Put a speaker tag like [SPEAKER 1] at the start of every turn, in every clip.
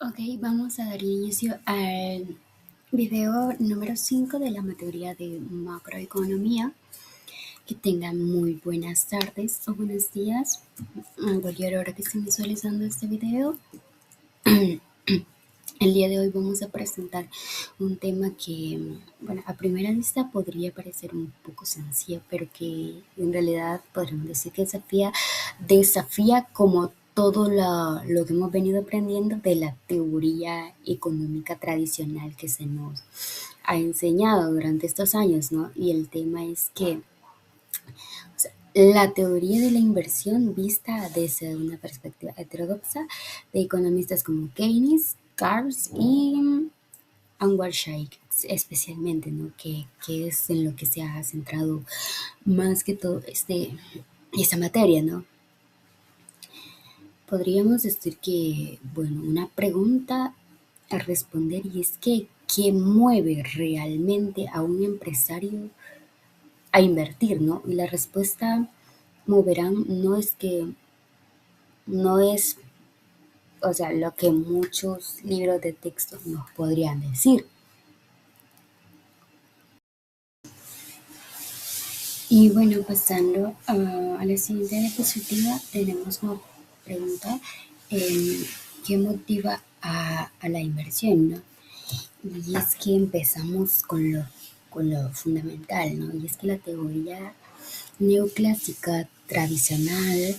[SPEAKER 1] Ok, vamos a dar inicio al video número 5 de la materia de macroeconomía. Que tengan muy buenas tardes o buenos días a cualquier hora que estén visualizando este video. El día de hoy vamos a presentar un tema que, bueno, a primera vista podría parecer un poco sencillo, pero que en realidad podríamos decir que desafía como todo lo que hemos venido aprendiendo de la teoría económica tradicional que se nos ha enseñado durante estos años, ¿no? Y el tema es que la teoría de la inversión vista desde una perspectiva heterodoxa de economistas como Keynes, Kars y Anwar Shaikh, especialmente, ¿no? Que es en lo que se ha centrado más que todo esta materia, ¿no? Podríamos decir que, bueno, una pregunta a responder, y es que, ¿qué mueve realmente a un empresario a invertir, ¿no? Y la respuesta moverán no es, o sea, lo que muchos libros de texto nos podrían decir. Y bueno, pasando a la siguiente diapositiva, tenemos una pregunta, eh, ¿qué motiva a la inversión, no? Y es que empezamos con lo fundamental, ¿no? Y es que la teoría neoclásica tradicional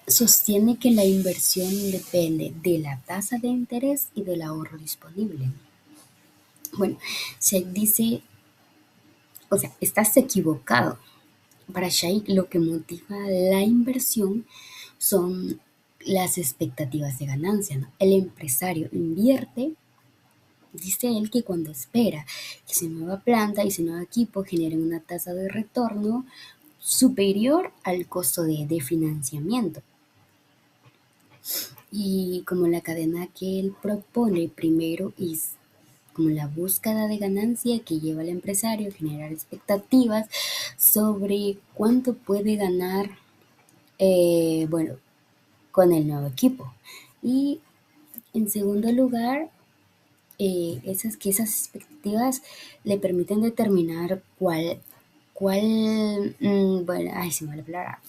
[SPEAKER 1] sostiene que la inversión depende de la tasa de interés y del ahorro disponible. Bueno, Sheikh dice, o sea, estás equivocado. Para Sheikh lo que motiva la inversión son las expectativas de ganancia, ¿no? El empresario invierte. Dice él que cuando espera que su nueva planta y su nuevo equipo generen una tasa de retorno superior al costo de financiamiento. Y como la cadena que él propone primero es como la búsqueda de ganancia que lleva al empresario a generar expectativas sobre cuánto puede ganar, bueno, con el nuevo equipo. Y en segundo lugar, esas expectativas le permiten determinar bueno, ay, se me va la palabra,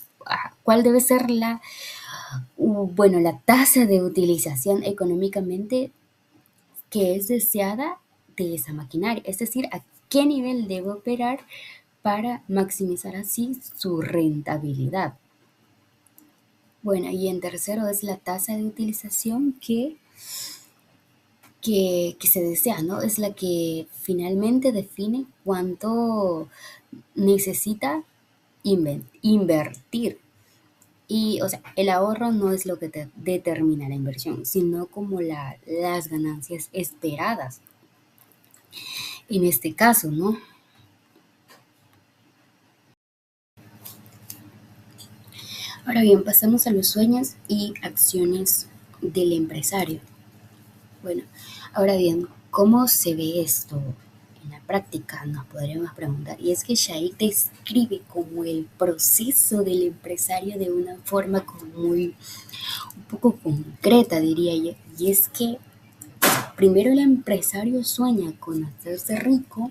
[SPEAKER 1] cuál debe ser bueno, la tasa de utilización económicamente que es deseada de esa maquinaria, es decir, a qué nivel debe operar para maximizar así su rentabilidad. Bueno, y en tercero es la tasa de utilización que se desea, ¿no? Es la que finalmente define cuánto necesita invertir. Y, o sea, el ahorro no es lo que te determina la inversión, sino como las ganancias esperadas. En este caso, ¿no? Ahora bien, pasamos a los sueños y acciones del empresario. Bueno, ahora bien, ¿cómo se ve esto en la práctica? Nos podríamos preguntar. Y es que Shaikh describe como el proceso del empresario de una forma como un poco concreta, diría yo. Y es que primero el empresario sueña con hacerse rico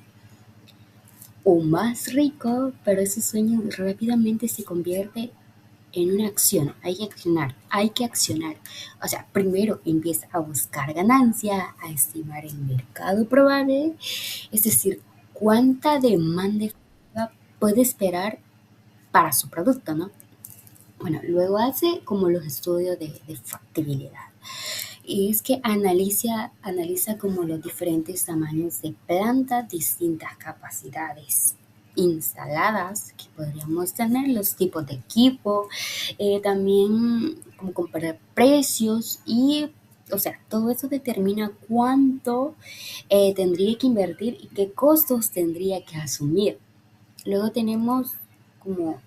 [SPEAKER 1] o más rico, pero ese sueño rápidamente se convierte en una acción. Hay que accionar. O sea, primero empieza a buscar ganancia, a estimar el mercado probable, es decir, cuánta demanda puede esperar para su producto, ¿no? Bueno, luego hace como los estudios de factibilidad. Y es que analiza como los diferentes tamaños de planta, distintas capacidades instaladas que podríamos tener, los tipos de equipo, también como comparar precios y, o sea, todo eso determina cuánto tendría que invertir y qué costos tendría que asumir. Luego tenemos como,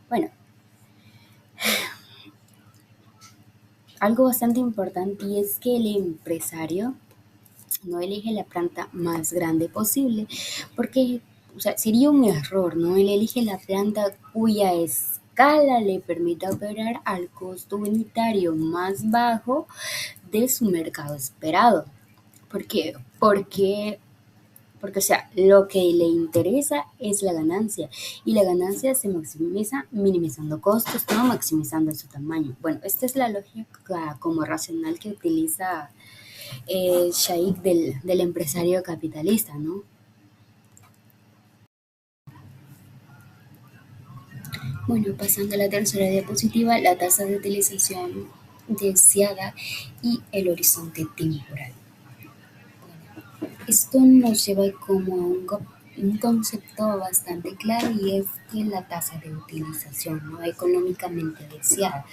[SPEAKER 1] bueno, algo bastante importante, y es que el empresario no elige la planta más grande posible, porque, o sea, sería un error, ¿no? Él elige la planta cuya escala le permita operar al costo unitario más bajo de su mercado esperado. ¿Por qué? Porque, o sea, lo que le interesa es la ganancia y la ganancia se maximiza minimizando costos, no maximizando su tamaño. Bueno, esta es la lógica como racional que utiliza Shaikh del empresario capitalista, ¿no? Bueno, pasando a la tercera diapositiva, la tasa de utilización deseada y el horizonte temporal. Esto nos lleva como a un concepto bastante claro y es que la tasa de utilización no económicamente deseada.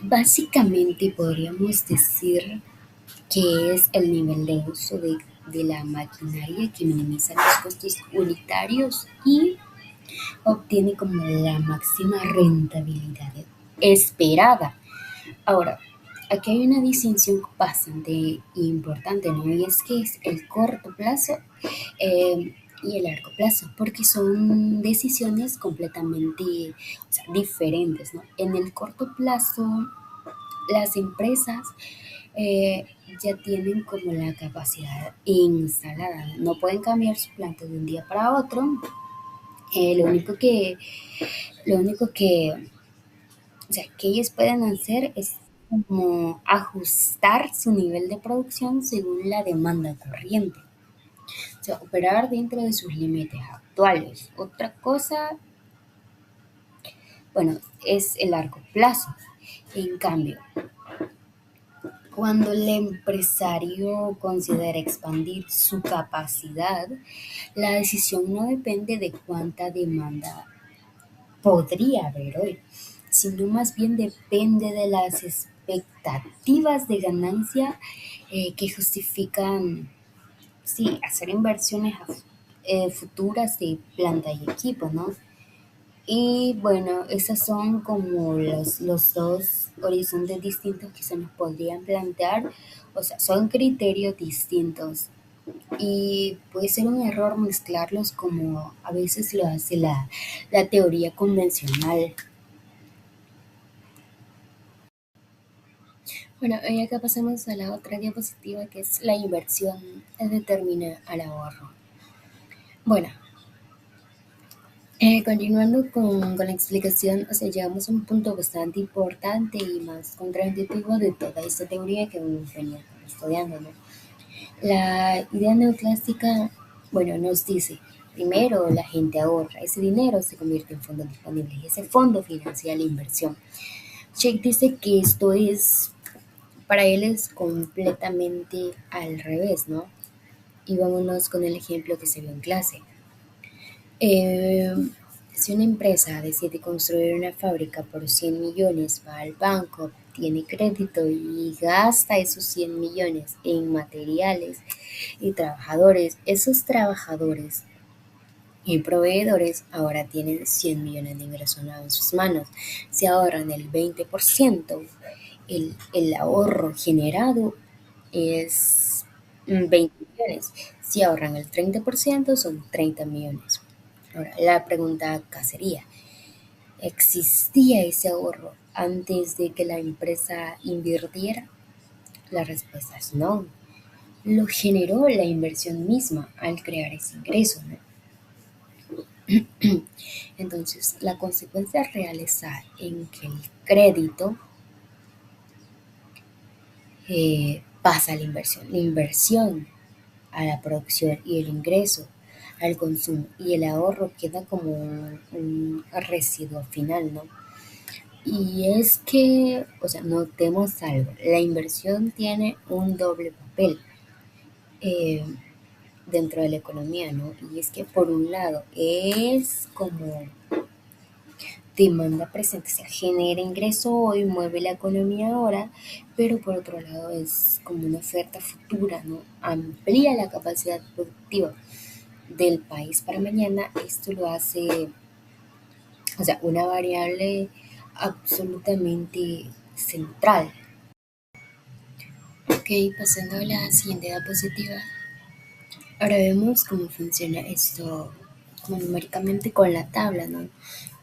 [SPEAKER 1] Básicamente podríamos decir que es el nivel de uso de la maquinaria que minimiza los costos unitarios y obtiene como la máxima rentabilidad esperada. Ahora, aquí hay una distinción bastante importante, ¿no? Y es que es el corto plazo y el largo plazo, porque son decisiones completamente, o sea, diferentes, ¿no? En el corto plazo, las empresas eh, ya tienen como la capacidad instalada, no pueden cambiar su planta de un día para otro. Eh, lo único que, lo único que O sea, que ellos pueden hacer es como ajustar su nivel de producción según la demanda corriente. O sea, operar dentro de sus límites actuales. Otra cosa, bueno, es el largo plazo. En cambio, cuando el empresario considera expandir su capacidad, la decisión no depende de cuánta demanda podría haber hoy, sino más bien depende de las expectativas de ganancia que justifican, sí, hacer inversiones futuras de planta y equipo, ¿no? Y bueno, esos son como los dos horizontes distintos que se nos podrían plantear, o sea, son criterios distintos y puede ser un error mezclarlos como a veces lo hace la teoría convencional. Bueno, y acá pasamos a la otra diapositiva que es la inversión determina al ahorro. Bueno, continuando con la explicación, o sea, llegamos a un punto bastante importante y más contraintuitivo de toda esta teoría que venía estudiando, ¿no? La idea neoclásica, bueno, nos dice, primero la gente ahorra, ese dinero se convierte en fondo disponible y ese fondo financia la inversión. Sheikh dice que esto es, para él es completamente al revés, ¿no? Y vámonos con el ejemplo que se vio en clase. Eh, si una empresa decide construir una fábrica por 100 millones, va al banco, tiene crédito y gasta esos 100 millones en materiales y trabajadores, esos trabajadores y proveedores ahora tienen 100 millones de ingresos nuevos en sus manos. Se ahorran el 20%, el ahorro generado es 20 millones. Si ahorran el 30% son 30 millones. Ahora, la pregunta acá sería, ¿existía ese ahorro antes de que la empresa invirtiera? La respuesta es no. Lo generó la inversión misma al crear ese ingreso, ¿no? Entonces, la consecuencia real está en que el crédito pasa a la inversión a la producción y el ingreso al consumo y el ahorro queda como un residuo final, ¿no? Y es que, o sea, notemos algo, la inversión tiene un doble papel eh, dentro de la economía, ¿no? Y es que por un lado es como demanda presente, se genera ingreso hoy, mueve la economía ahora, pero por otro lado es como una oferta futura, ¿no? Amplía la capacidad productiva del país para mañana. Esto lo hace, o sea, una variable absolutamente central. Ok, pasando a la siguiente diapositiva. Ahora vemos cómo funciona esto como numéricamente con la tabla, ¿no?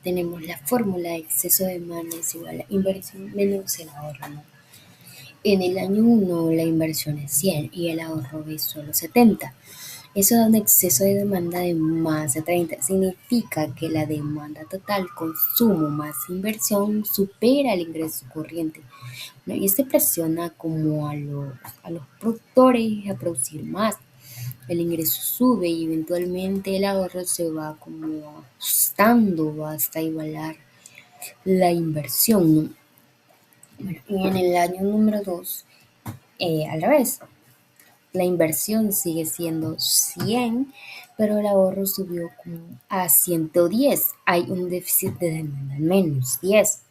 [SPEAKER 1] Tenemos la fórmula, exceso de demanda es igual a inversión menos el ahorro, ¿no? En el año uno la inversión es 100 y el ahorro es solo 70. Eso da un exceso de demanda de más de 30. Significa que la demanda total, consumo más inversión, supera el ingreso corriente, ¿no? Y esto presiona como a los productores a producir más. El ingreso sube y eventualmente el ahorro se va como ajustando hasta igualar la inversión, ¿no? Bueno, y en el año número 2, al revés, la inversión sigue siendo 100, pero el ahorro subió como a 110. Hay un déficit de demanda menos 10.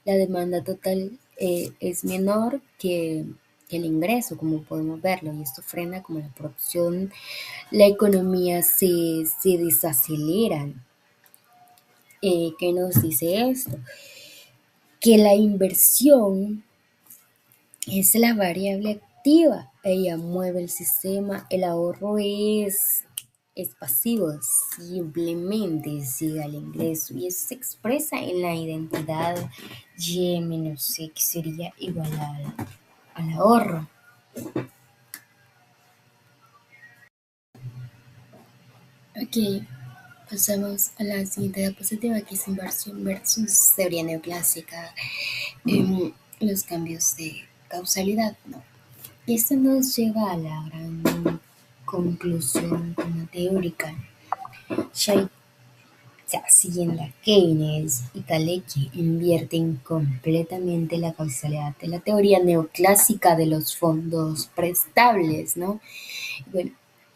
[SPEAKER 1] La demanda total es menor que el ingreso, como podemos verlo, y esto frena como la producción, la economía se desacelera. ¿Qué nos dice esto? Que la inversión es la variable activa, ella mueve el sistema, el ahorro es pasivo, simplemente sigue el ingreso y eso se expresa en la identidad Y menos X sería igual al ahorro. Ok, pasamos a la siguiente diapositiva que es inversión versus teoría neoclásica, los cambios de causalidad, ¿no? Y esto nos lleva a la gran conclusión como teórica. Ya, ya siguiendo a Keynes y Kalecki, invierten completamente la causalidad de la teoría neoclásica de los fondos prestables, ¿no? Bueno,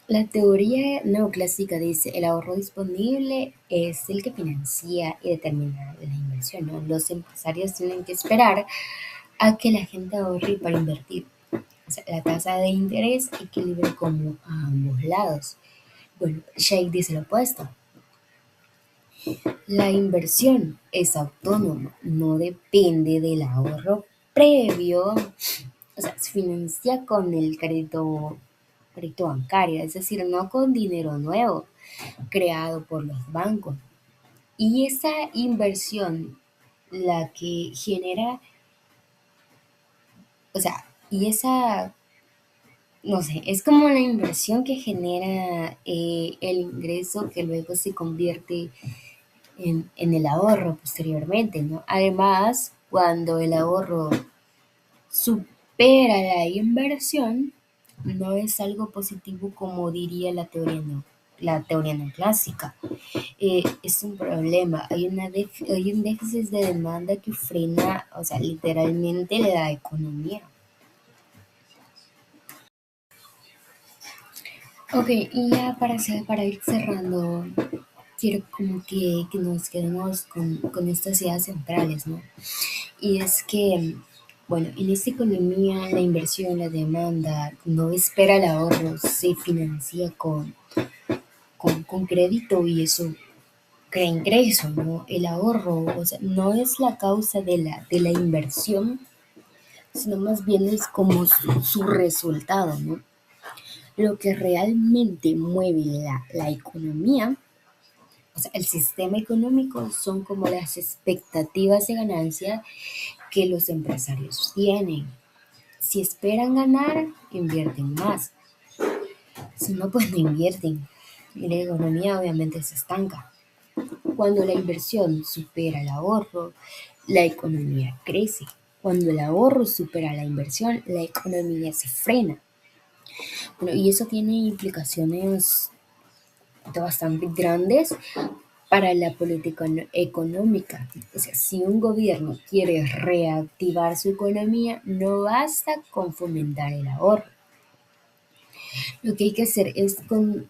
[SPEAKER 1] la teoría neoclásica dice el ahorro disponible es el que financia y determina la inversión, ¿no? Los empresarios tienen que esperar a que la gente ahorre para invertir. O sea, la tasa de interés equilibra como a ambos lados. Bueno, Shake dice lo opuesto. La inversión es autónoma, no depende del ahorro previo, o sea, se financia con el crédito bancario, es decir, no con dinero nuevo creado por los bancos. Y esa inversión, la que genera, o sea, y esa, no sé, es como la inversión que genera el ingreso que luego se convierte en el ahorro posteriormente, ¿no? Además, cuando el ahorro supera la inversión, no es algo positivo como diría la teoría no clásica. Es un problema, hay un déficit de demanda que frena, o sea, literalmente la economía. Ok, y ya para ir cerrando, quiero como que nos quedemos con estas ideas centrales, ¿no? Y es que, bueno, en esta economía la inversión, la demanda no espera el ahorro, se financia con crédito y eso crea ingreso, ¿no? El ahorro, o sea, no es la causa de la inversión, sino más bien es como su resultado, ¿no? Lo que realmente mueve la economía, o sea, el sistema económico son como las expectativas de ganancia que los empresarios tienen. Si esperan ganar, invierten más. Si no, pues no invierten. Y la economía obviamente se estanca. Cuando la inversión supera el ahorro, la economía crece. Cuando el ahorro supera la inversión, la economía se frena. Bueno, y eso tiene implicaciones bastante grandes para la política económica. O sea, si un gobierno quiere reactivar su economía, no basta con fomentar el ahorro. Lo que hay que hacer es o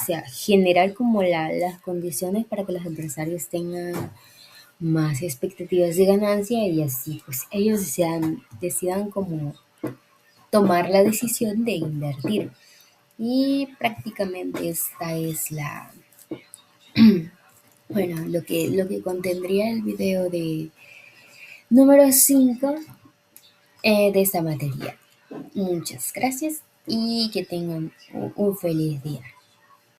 [SPEAKER 1] sea, generar como las condiciones para que los empresarios tengan más expectativas de ganancia y así pues ellos decidan como tomar la decisión de invertir. Y prácticamente esta es bueno, lo que contendría el video de número 5 de esta materia. Muchas gracias y que tengan un feliz día.